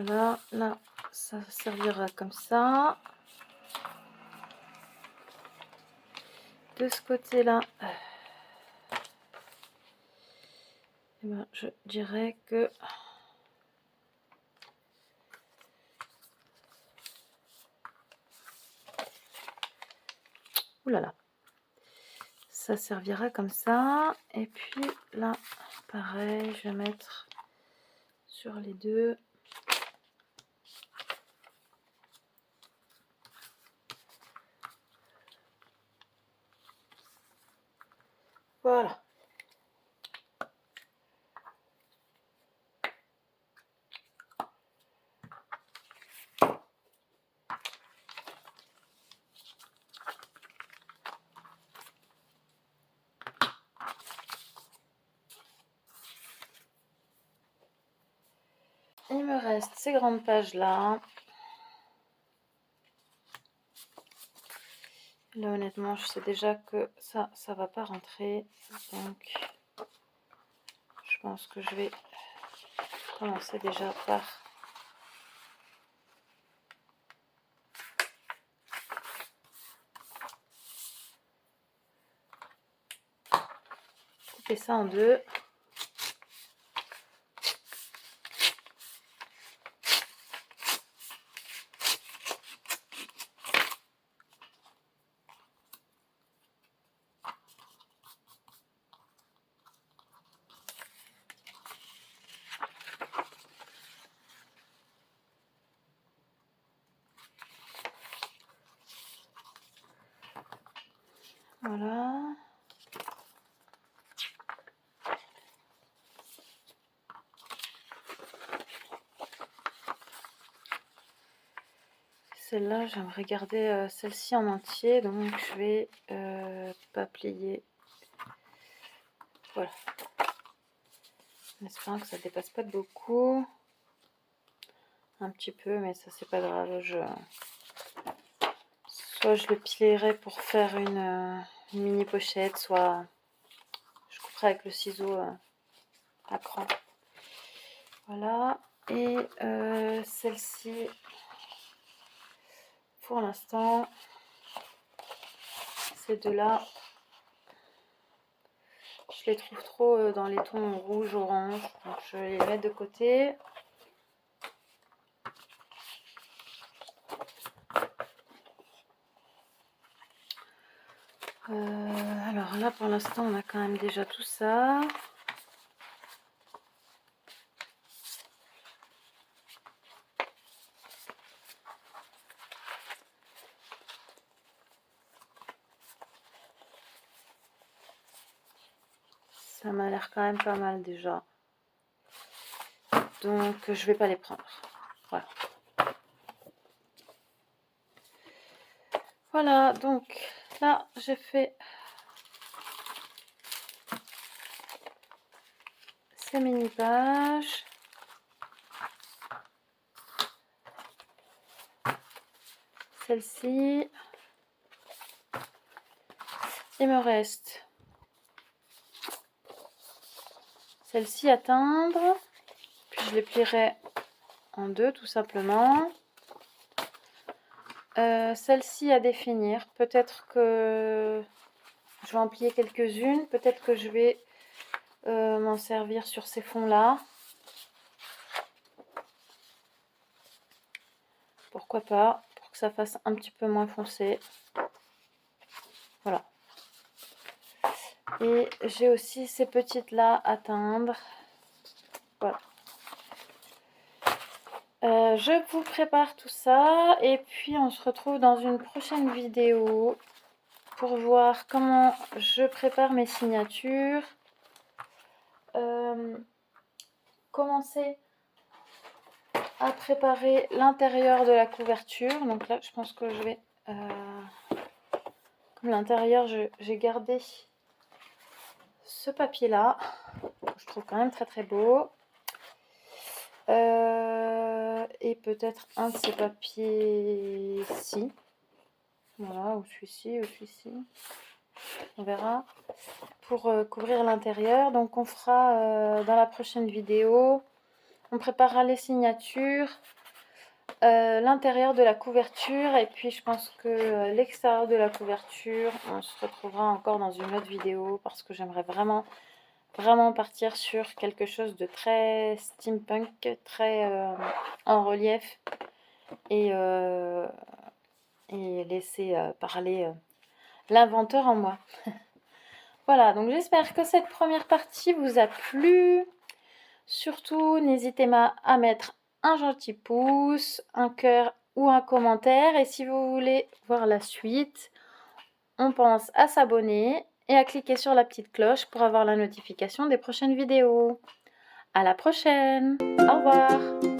Voilà, là, ça servira comme ça. De ce côté-là, eh ben, je dirais que oulala, ça servira comme ça. Et puis là, pareil, je vais mettre sur les deux. Voilà. Il me reste ces grandes pages là. Là honnêtement je sais déjà que ça va pas rentrer. Donc je pense que je vais commencer déjà par couper ça en deux. Voilà. Celle-là, j'aimerais garder celle-ci en entier, donc je vais pas plier. Voilà. En espérant que ça dépasse pas de beaucoup. Un petit peu, mais ça c'est pas grave. Soit je le plierai pour faire une mini pochette, soit je couperai avec le ciseau à cran. Voilà. Et celle-ci, pour l'instant, ces deux-là, je les trouve trop dans les tons rouge, orange, donc je vais les mettre de côté. Alors là, pour l'instant, on a quand même déjà tout ça. Ça m'a l'air quand même pas mal déjà. Donc, je vais pas les prendre. Voilà. Voilà, donc là, j'ai fait ces mini-pages. Celle-ci. Il me reste celle-ci à teindre. Puis je les plierai en deux, tout simplement. Celle-ci à définir. Peut-être que je vais en plier quelques-unes. Peut-être que je vais m'en servir sur ces fonds-là. Pourquoi pas, pour que ça fasse un petit peu moins foncé. Voilà. Et j'ai aussi ces petites-là à teindre. Voilà. Je vous prépare tout ça et puis on se retrouve dans une prochaine vidéo pour voir comment je prépare mes signatures. Commencer à préparer l'intérieur de la couverture. Donc là, je pense que je vais... comme l'intérieur, j'ai gardé ce papier-là. Je trouve quand même très très beau. Et peut-être un de ces papiers-ci. Voilà, ou celui-ci, ou celui-ci. On verra. Pour couvrir l'intérieur. Donc on fera dans la prochaine vidéo. On préparera les signatures. L'intérieur de la couverture. Et puis je pense que l'extérieur de la couverture, on se retrouvera encore dans une autre vidéo. Parce que j'aimerais vraiment partir sur quelque chose de très steampunk, très en relief et laisser parler l'inventeur en moi. Voilà, donc j'espère que cette première partie vous a plu. Surtout, n'hésitez pas à mettre un gentil pouce, un cœur ou un commentaire. Et si vous voulez voir la suite, on pense à s'abonner et à cliquer sur la petite cloche pour avoir la notification des prochaines vidéos. À la prochaine! Au revoir!